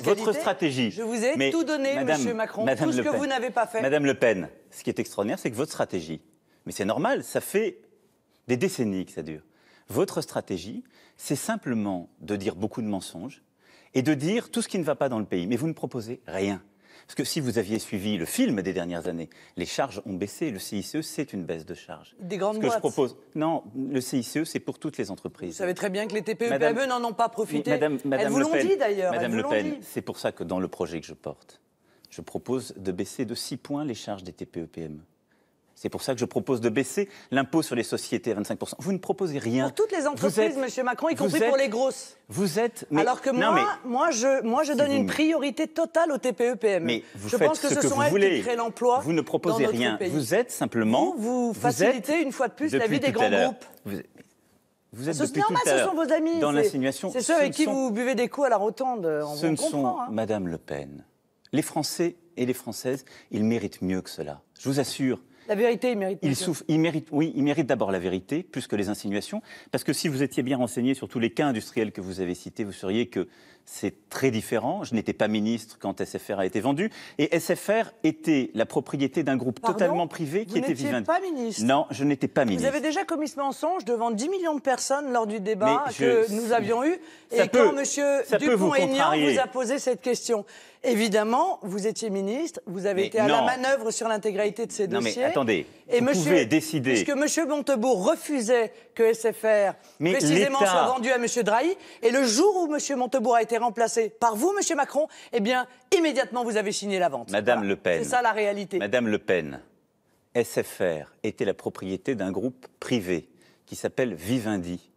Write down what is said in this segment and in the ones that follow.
fiscalité. Votre stratégie. Je vous ai tout donné, Monsieur Macron, tout ce que vous n'avez pas fait. Madame Le Pen, ce qui est extraordinaire, c'est que votre stratégie, mais c'est normal, ça fait des décennies que ça dure. Votre stratégie, c'est simplement de dire beaucoup de mensonges et de dire tout ce qui ne va pas dans le pays. Mais vous ne proposez rien. Parce que si vous aviez suivi le film des dernières années, les charges ont baissé. Le CICE, c'est une baisse de charges. Des grandes boîtes. Je propose, non, le CICE, c'est pour toutes les entreprises. Vous savez très bien que les TPE-PME n'en ont pas profité. Madame Elles vous l'ont dit d'ailleurs. Madame Le Pen, c'est pour ça que dans le projet que je porte, je propose de baisser de 6 points les charges des TPE-PME. C'est pour ça que je propose de baisser l'impôt sur les sociétés à 25%. Vous ne proposez rien. Pour toutes les entreprises, Monsieur Macron, y compris pour les grosses. Vous êtes... Alors que moi, je donne une priorité totale aux TPE-PME. Mais vous je faites pense que ce ce que sont vous elles voulez. qui créent l'emploi. Vous ne proposez rien. Pays. Vous êtes simplement... Vous facilitez une fois de plus la vie des grands groupes. Vous êtes c'est normal, ce sont vos amis. Dans l'insinuation. C'est ceux avec qui vous buvez des coups à la rotonde. Ce ne sont, Madame Le Pen, les Français et les Françaises, ils méritent mieux que cela. Je vous assure. La vérité, ils méritent. Ils méritent d'abord la vérité, plus que les insinuations, parce que si vous étiez bien renseigné sur tous les cas industriels que vous avez cités, vous sauriez que c'est très différent. Je n'étais pas ministre quand SFR a été vendu, et SFR était la propriété d'un groupe totalement privé qui était Vivendi. Vous n'étiez pas ministre? Non, je n'étais pas ministre. Vous avez déjà commis ce mensonge devant 10 millions de personnes lors du débat que nous avions eu, et quand M. Dupont-Aignan vous a posé cette question. Évidemment, vous étiez ministre, vous avez été à la manœuvre sur l'intégralité de ces dossiers. Mais attendez, vous pouvez décider. Puisque M. Montebourg refusait que SFR, précisément, soit vendu à M. Drahi, et le jour où M. Montebourg a été remplacé par vous, M. Macron, eh bien, immédiatement, vous avez signé la vente. Madame Le Pen. C'est ça la réalité. Madame Le Pen, SFR était la propriété d'un groupe privé qui s'appelle Vivendi.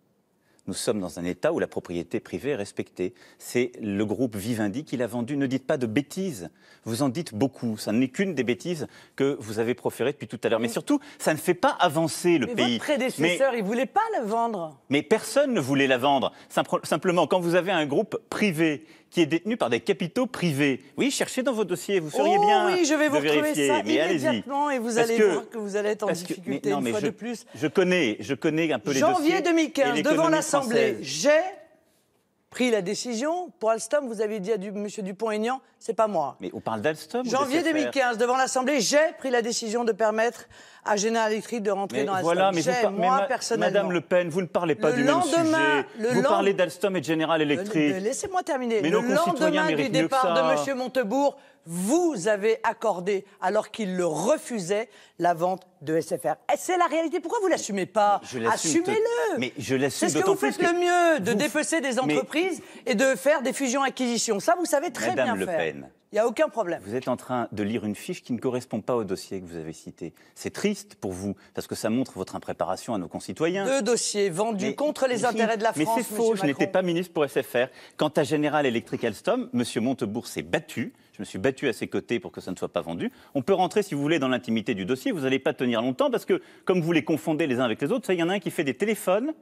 Nous sommes dans un État où la propriété privée est respectée. C'est le groupe Vivendi qui l'a vendu. Ne dites pas de bêtises. Vous en dites beaucoup. Ça n'est qu'une des bêtises que vous avez proférées depuis tout à l'heure. Mais surtout, ça ne fait pas avancer le pays. Votre prédécesseur, il ne voulait pas la vendre. Mais personne ne voulait la vendre. Simplement, quand vous avez un groupe privé qui est détenu par des capitaux privés, oui, cherchez dans vos dossiers, vous sauriez bien oui, je vais vous retrouver ça immédiatement et vous allez voir que vous allez être en difficulté une fois de plus. Je connais un peu les dossiers. Janvier 2015, devant l'Assemblée, j'ai pris la décision. Pour Alstom, vous avez dit à M. Dupont-Aignan, c'est pas moi. Mais on parle d'Alstom. Janvier 2015, devant l'Assemblée, j'ai pris la décision de permettre à General Electric de rentrer dans Alstom. Voilà, mais moi, personnellement. Madame Le Pen, vous ne parlez pas du même sujet. Vous parlez d'Alstom et de General Electric. Laissez-moi terminer. Mais le lendemain du départ de M. Montebourg, vous avez accordé, alors qu'il le refusait, la vente de SFR. C'est la réalité. Pourquoi vous ne l'assumez pas? Assumez-le. Mais je l'assume. C'est ce que vous faites le mieux, de dépecer des entreprises et de faire des fusions-acquisitions. Ça, vous savez très bien faire. Madame Le Pen. Il n'y a aucun problème. Vous êtes en train de lire une fiche qui ne correspond pas au dossier que vous avez cité. C'est triste pour vous, parce que ça montre votre impréparation à nos concitoyens. 2 dossiers vendus contre les intérêts de la France. Mais c'est faux, je n'étais pas ministre pour SFR. Quant à General Electric Alstom, M. Montebourg s'est battu. Je me suis battu à ses côtés pour que ça ne soit pas vendu. On peut rentrer, si vous voulez, dans l'intimité du dossier. Vous n'allez pas tenir longtemps, parce que, comme vous les confondez les uns avec les autres, il y en a un qui fait des téléphones,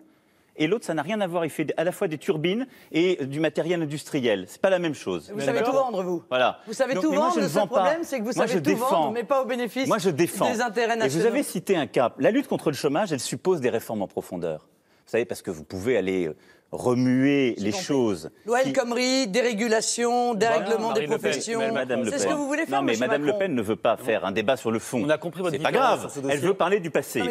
et l'autre, ça n'a rien à voir. Il fait à la fois des turbines et du matériel industriel. C'est pas la même chose. Vous savez tout vendre, vous. Voilà. Vous savez tout vendre. Le seul problème, c'est que vous savez tout vendre, mais pas au bénéfice des intérêts nationaux. Et vous avez cité un cas. La lutte contre le chômage, elle suppose des réformes en profondeur. Vous savez, parce que vous pouvez aller remuer les choses. Loi El Khomri, dérégulation, dérèglement des professions. C'est ce que vous voulez faire, Non, mais Madame Le Pen ne veut pas faire un débat sur le fond. On a compris votre C'est pas grave. Elle veut parler du passé.